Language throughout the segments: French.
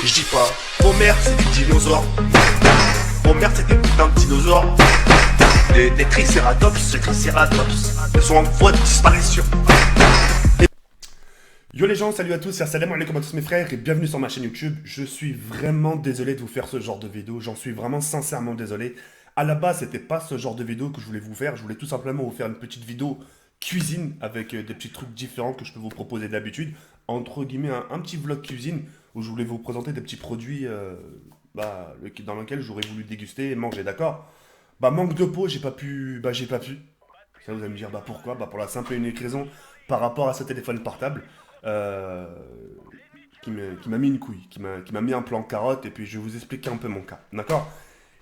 Je dis pas, vos mères c'est des dinosaures. Vos mères c'est des putains de dinosaures. Des tricératops, ils sont en voie de disparition. Yo les gens, salut à tous, salam alaikum à tous mes frères et bienvenue sur ma chaîne YouTube. Je suis vraiment désolé de vous faire ce genre de vidéo, j'en suis vraiment sincèrement désolé. À la base, c'était pas ce genre de vidéo que je voulais vous faire, je voulais tout simplement vous faire une petite vidéo cuisine avec des petits trucs différents que je peux vous proposer d'habitude. Entre guillemets, un petit vlog cuisine où je voulais vous présenter des petits produits dans lesquels j'aurais voulu déguster et manger, d'accord? Manque de peau, j'ai pas pu. Ça vous allez me dire, pourquoi? Pour la simple et unique raison, par rapport à ce téléphone portable, euh, qui m'a mis une couille, qui m'a mis un plan carotte, et puis je vais vous expliquer un peu mon cas, d'accord?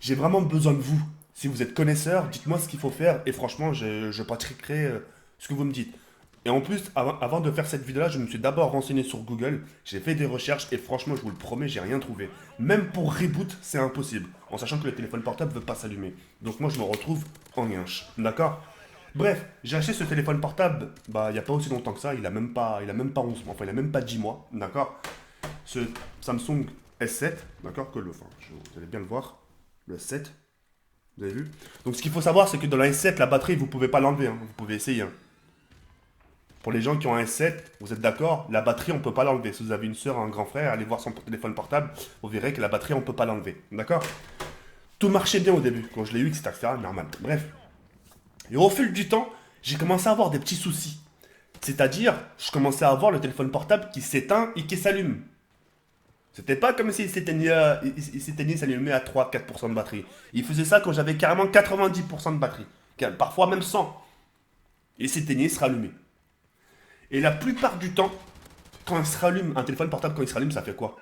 J'ai vraiment besoin de vous. Si vous êtes connaisseur, dites-moi ce qu'il faut faire, et franchement, je pratiquerai ce que vous me dites. Et en plus, avant de faire cette vidéo-là, je me suis d'abord renseigné sur Google, j'ai fait des recherches, et franchement, je vous le promets, j'ai rien trouvé. Même pour reboot, c'est impossible, en sachant que le téléphone portable ne veut pas s'allumer. Donc moi, je me retrouve en yinche, d'accord? Bref, j'ai acheté ce téléphone portable, il n'y a pas aussi longtemps que ça, il a même pas 11 mois, enfin il a même pas 10 mois, d'accord? Ce Samsung S7, d'accord, vous allez bien le voir, le S7, vous avez vu? Donc ce qu'il faut savoir, c'est que dans la S7, la batterie, vous pouvez pas l'enlever, hein, vous pouvez essayer, hein. Pour les gens qui ont un S7, vous êtes d'accord, la batterie, on peut pas l'enlever. Si vous avez une soeur, un grand frère, allez voir son téléphone portable, vous verrez que la batterie, on peut pas l'enlever, d'accord? Tout marchait bien au début, quand je l'ai eu, etc., normal. Bref. Et au fil du temps, j'ai commencé à avoir des petits soucis. C'est-à-dire, je commençais à avoir le téléphone portable qui s'éteint et qui s'allume. C'était pas comme s'il s'éteignait, il s'allumait à 3-4% de batterie. Il faisait ça quand j'avais carrément 90% de batterie. Parfois même 100. Il s'éteignait, il se rallumait. Et la plupart du temps, quand il se rallume, un téléphone portable, quand il se rallume, ça fait quoi?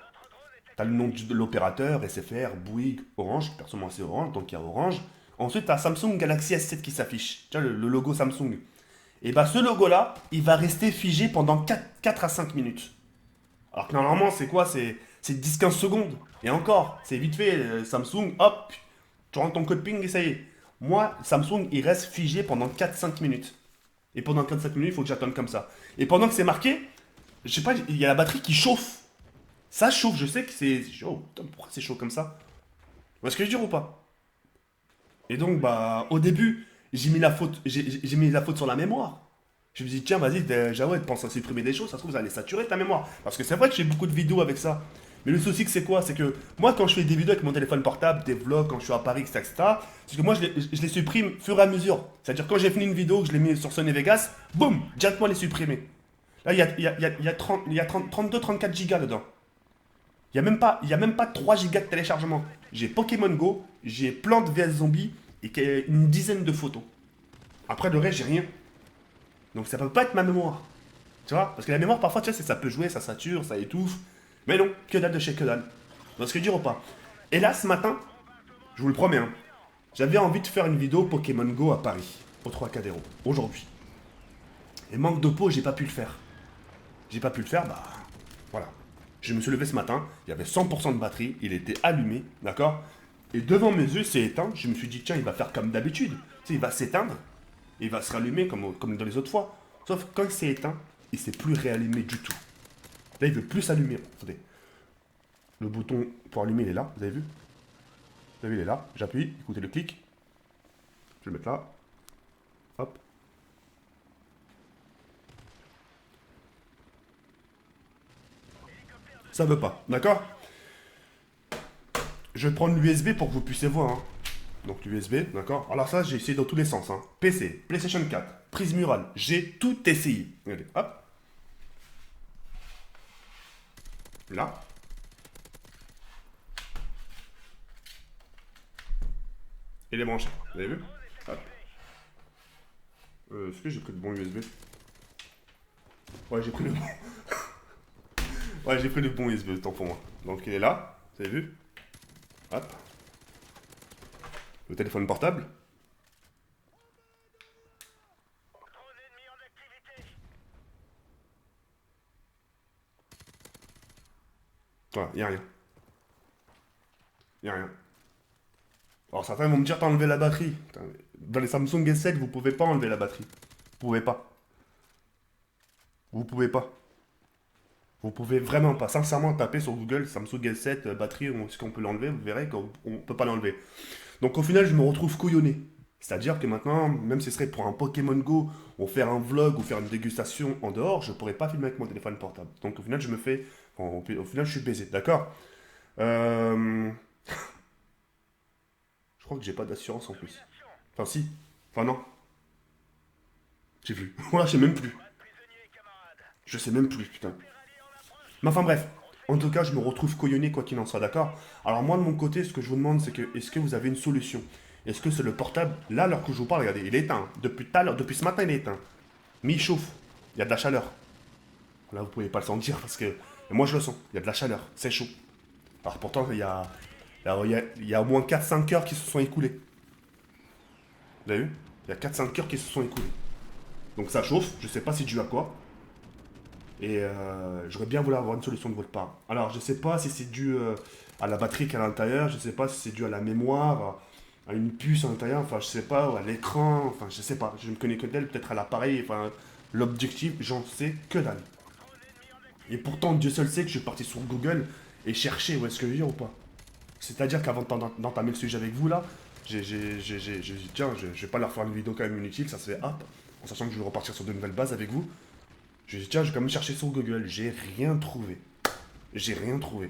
T'as le nom de l'opérateur, SFR, Bouygues, Orange. Perso, moi c'est Orange, donc il y a Orange. Ensuite, t'as Samsung Galaxy S7 qui s'affiche. Tu vois, le logo Samsung. Et ce logo-là, il va rester figé pendant 4 à 5 minutes. Alors que normalement, c'est quoi? C'est 10-15 secondes. Et encore, c'est vite fait. Samsung, hop, tu rentres ton code PIN et ça y est. Moi, Samsung, il reste figé pendant 4-5 minutes. Et pendant 4-5 minutes, il faut que j'attende comme ça. Et pendant que c'est marqué, je sais pas, il y a la batterie qui chauffe. Ça chauffe, je sais que c'est chaud. Putain, pourquoi c'est chaud comme ça? Vous voyez ce que je veux dire ou pas? Et donc, au début, j'ai mis la faute sur la mémoire. Je me dis, tiens, vas-y, Jawed, pense à supprimer des choses, ça se trouve, vous allez saturer ta mémoire. Parce que c'est vrai que j'ai beaucoup de vidéos avec ça. Mais le souci, c'est quoi? C'est que moi, quand je fais des vidéos avec mon téléphone portable, des vlogs, quand je suis à Paris, etc., c'est que moi, je les supprime au fur et à mesure. C'est-à-dire, quand j'ai fini une vidéo, que je l'ai mis sur Sony Vegas, boum, directement les supprimer. Là, il y a 32-34 gigas dedans. Il y a même pas 3 gigas de téléchargement. J'ai Pokémon Go, j'ai Plants vs Zombies et une dizaine de photos. Après, le reste, j'ai rien. Donc ça peut pas être ma mémoire. Tu vois? Parce que la mémoire, parfois, tu sais, ça peut jouer, ça sature, ça étouffe. Mais non, que dalle de chez que dalle. Dans ce que je dis ou pas. Et là, ce matin, je vous le promets, hein, j'avais envie de faire une vidéo Pokémon Go à Paris, au 3 Cadéro, aujourd'hui. Et manque de peau, j'ai pas pu le faire. J'ai pas pu le faire, voilà. Je me suis levé ce matin, il y avait 100% de batterie, il était allumé, d'accord? Et devant mes yeux, c'est éteint. Je me suis dit, tiens, il va faire comme d'habitude. Tu sais, il va s'éteindre, et il va se rallumer comme dans les autres fois. Sauf que quand il s'est éteint, il s'est plus réallumé du tout. Là, il veut plus s'allumer. Attendez. Le bouton pour allumer, il est là, vous avez vu? Vous avez vu, il est là. J'appuie, écoutez le clic. Je vais le mettre là. Hop. Ça veut pas, d'accord? Je vais prendre l'USB pour que vous puissiez voir, hein. Donc l'USB, d'accord? Alors ça, j'ai essayé dans tous les sens, hein. PC, PlayStation 4, prise murale, j'ai tout essayé. Regardez, hop. Là. Et les brancher. Vous avez vu? Hop. Est-ce que j'ai pris le bon USB? Ouais, j'ai pris le bon. Ouais, j'ai pris le bon USB, tant pour moi. Donc il est là, vous avez vu? Hop. Le téléphone portable. Voilà, y a rien. Y a rien. Alors certains vont me dire t'as enlevé la batterie. Putain, dans les Samsung S7, vous pouvez pas enlever la batterie. Vous pouvez pas. Vous pouvez pas. Vous pouvez vraiment pas, sincèrement, taper sur Google Samsung S7, batterie, est-ce qu'on peut l'enlever? Vous verrez qu'on ne peut pas l'enlever. Donc au final, je me retrouve couillonné. C'est-à-dire que maintenant, même si ce serait pour un Pokémon Go, ou faire un vlog, ou faire une dégustation en dehors, je pourrais pas filmer avec mon téléphone portable. Donc au final, je me fais... au final, je suis baisé, d'accord. Euh, Je crois que j'ai pas d'assurance en plus. Enfin si. Enfin non. J'ai plus. Voilà, je sais même plus. Je sais même plus, putain. Mais enfin bref. En tout cas, je me retrouve couillonné quoi qu'il en soit, d'accord. Alors moi, de mon côté, ce que je vous demande, c'est que, est-ce que vous avez une solution? Est-ce que c'est le portable? Là, à l'heure que je vous parle, regardez, il est éteint. Depuis tout à l'heure, depuis ce matin, il est éteint. Mais il chauffe. Il y a de la chaleur. Là, vous pouvez pas le sentir parce que... Et moi, je le sens. Il y a de la chaleur. C'est chaud. Alors pourtant, il y a au moins 4-5 heures qui se sont écoulées. Vous avez vu? Il y a 4-5 heures qui se sont écoulées. Donc ça chauffe. Je sais pas c'est dû à quoi. Et j'aurais bien voulu avoir une solution de votre part. Alors, je sais pas si c'est dû à la batterie qui est à l'intérieur, je sais pas si c'est dû à la mémoire, à une puce à l'intérieur, enfin, je sais pas, ou à l'écran, enfin, je sais pas. Je ne connais que d'elle, peut-être à l'appareil, enfin, l'objectif, j'en sais que dalle. Et pourtant, Dieu seul sait que je suis parti sur Google et chercher où est-ce que je vis ou pas. C'est-à-dire qu'avant d'entamer le sujet avec vous, là, j'ai dit, tiens, je vais pas leur faire une vidéo quand même inutile, ça se fait hop, en sachant que je vais repartir sur de nouvelles bases avec vous. Je dis, tiens, je vais quand même chercher sur Google. J'ai rien trouvé. J'ai rien trouvé.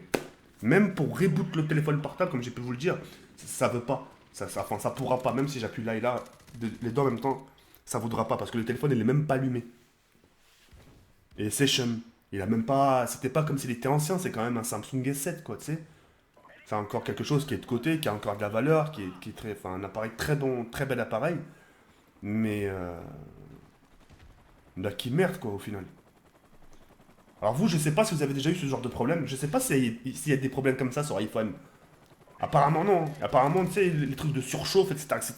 Même pour reboot le téléphone portable, comme j'ai pu vous le dire, ça veut pas. Enfin, ça pourra pas. Même si j'appuie là et là, les deux en même temps, ça voudra pas. Parce que le téléphone, il est même pas allumé. Et c'est chum. Il a même pas. C'était pas comme s'il était ancien, c'est quand même un Samsung S7, quoi, tu sais. C'est encore quelque chose qui est de côté, qui a encore de la valeur, qui est très. Enfin, un appareil très bon, très bel appareil. Mais. Là, qui merde, quoi, au final. Alors vous, je sais pas si vous avez déjà eu ce genre de problème. Je sais pas s'il y a des problèmes comme ça sur iPhone. Apparemment non. Apparemment, tu sais, les trucs de surchauffe, etc., etc.,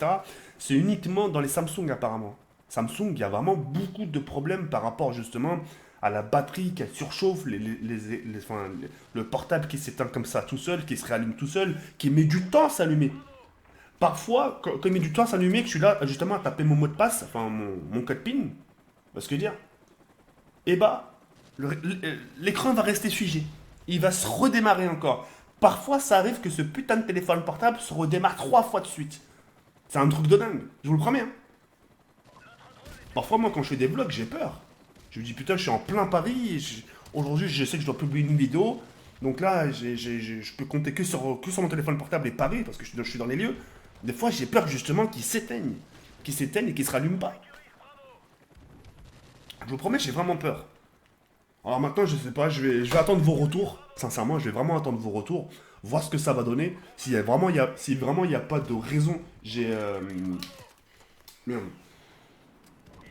c'est uniquement dans les Samsung, apparemment. Samsung, il y a vraiment beaucoup de problèmes par rapport justement à la batterie qui surchauffe, le portable qui s'éteint comme ça tout seul, qui se réallume tout seul, qui met du temps à s'allumer. Parfois, quand il met du temps à s'allumer, que je suis là justement à taper mon mot de passe, enfin mon code PIN, parce que dire, et bah, l'écran va rester figé. Il va se redémarrer encore. Parfois, ça arrive que ce putain de téléphone portable se redémarre 3 fois de suite. C'est un truc de dingue, je vous le promets. Hein. Parfois, moi, quand je fais des vlogs, j'ai peur. Je me dis, putain, je suis en plein Paris. Aujourd'hui, je sais que je dois publier une vidéo. Donc là, je peux compter que sur mon téléphone portable et Paris, parce que je suis dans les lieux. Des fois, j'ai peur justement qu'il s'éteigne. Qu'il s'éteigne et qu'il se rallume pas. Je vous promets, j'ai vraiment peur. Alors maintenant, je sais pas, je vais attendre vos retours. Sincèrement, je vais vraiment attendre vos retours, voir ce que ça va donner. Si vraiment il y a pas de raison, merde.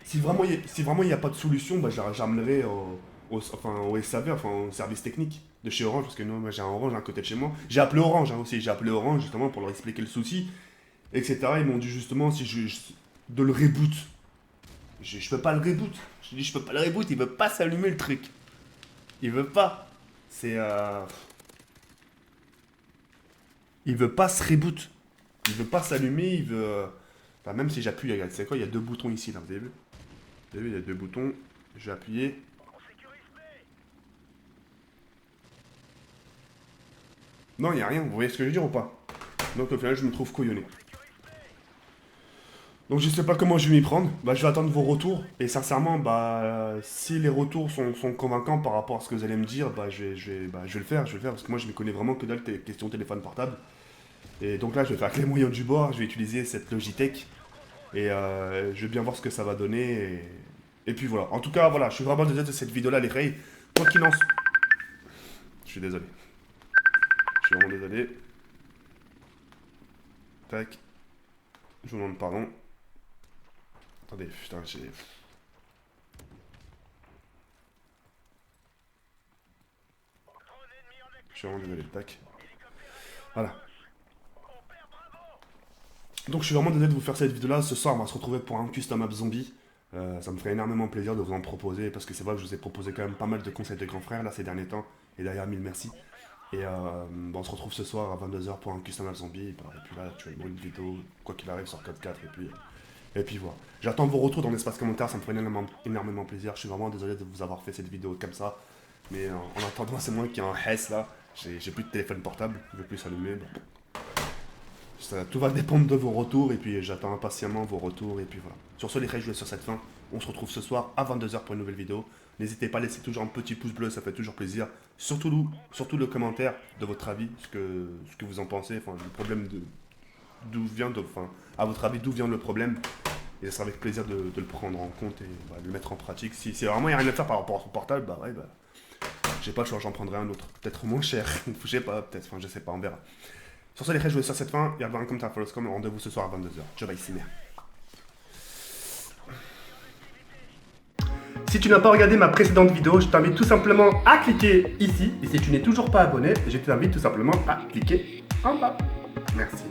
Si vraiment il n'y a pas de solution, bah, j'amènerai au SAV, enfin au service technique de chez Orange, parce que moi j'ai un Orange à côté de chez moi. J'ai appelé Orange hein, aussi, j'ai appelé Orange justement pour leur expliquer le souci, etc. Ils m'ont dit justement si de le reboot. Je peux pas le reboot. Je dis je peux pas le reboot, il veut pas s'allumer le truc. Il veut pas. C'est Il veut pas se reboot. Il veut pas s'allumer, il veut. Enfin, même si j'appuie, regarde, c'est quoi? Il y a deux boutons ici là, vous avez vu? Vous avez vu, il y a deux boutons. Je vais appuyer. Non, il n'y a rien, vous voyez ce que je veux dire ou pas? Donc au final, je me trouve couillonné. Donc je sais pas comment je vais m'y prendre. Bah, je vais attendre vos retours. Et sincèrement, bah, si les retours sont convaincants par rapport à ce que vous allez me dire, bah, je vais le faire. Je vais le faire parce que moi, je ne connais vraiment que dalle question téléphone portable. Et donc là, je vais faire avec les moyens du bord. Je vais utiliser cette Logitech. Et je vais bien voir ce que ça va donner. Et puis voilà. En tout cas, voilà, je suis vraiment désolé de cette vidéo-là, les Ray. Quoi qu'il en soit. Je suis désolé. Je suis vraiment désolé. Tac. Je vous demande pardon. Attendez, putain, je suis vraiment désolé. Tac. Voilà. Donc je suis vraiment désolé de vous faire cette vidéo-là. Ce soir, on va se retrouver pour un custom app zombie. Ça me ferait énormément plaisir de vous en proposer parce que c'est vrai que je vous ai proposé quand même pas mal de conseils de grands frères là ces derniers temps. Et d'ailleurs, mille merci. Et bon, on se retrouve ce soir à 22 h pour un custom app zombie. Et puis là, tu vas une vidéo, quoi qu'il arrive, sur Code 4. Et puis voilà. J'attends vos retours dans l'espace commentaire, ça me ferait énormément plaisir. Je suis vraiment désolé de vous avoir fait cette vidéo comme ça. Mais en attendant, c'est moi qui ai un Hess là. J'ai plus de téléphone portable, je veux plus s'allumer. Tout va dépendre de vos retours et puis j'attends impatiemment vos retours et puis voilà. Sur ce, les frères, je vais sur cette fin. On se retrouve ce soir à 22h pour une nouvelle vidéo. N'hésitez pas à laisser toujours un petit pouce bleu, ça fait toujours plaisir. Surtout le commentaire de votre avis, ce que vous en pensez, enfin le problème d'où vient, à votre avis d'où vient le problème. Et ça sera avec plaisir de le prendre en compte et de le mettre en pratique. Si vraiment il n'y a rien à faire par rapport à son portable, bah ouais, j'ai pas le choix, j'en prendrai un autre. Peut-être moins cher, je sais pas, peut-être, enfin je sais pas, on verra. Sur ce, les frères, je vais sur cette fin. Il y a un commentaire follow comme rendez-vous ce soir à 22h. Je vais ici, merde. Si tu n'as pas regardé ma précédente vidéo, je t'invite tout simplement à cliquer ici. Et si tu n'es toujours pas abonné, je t'invite tout simplement à cliquer en bas. Merci.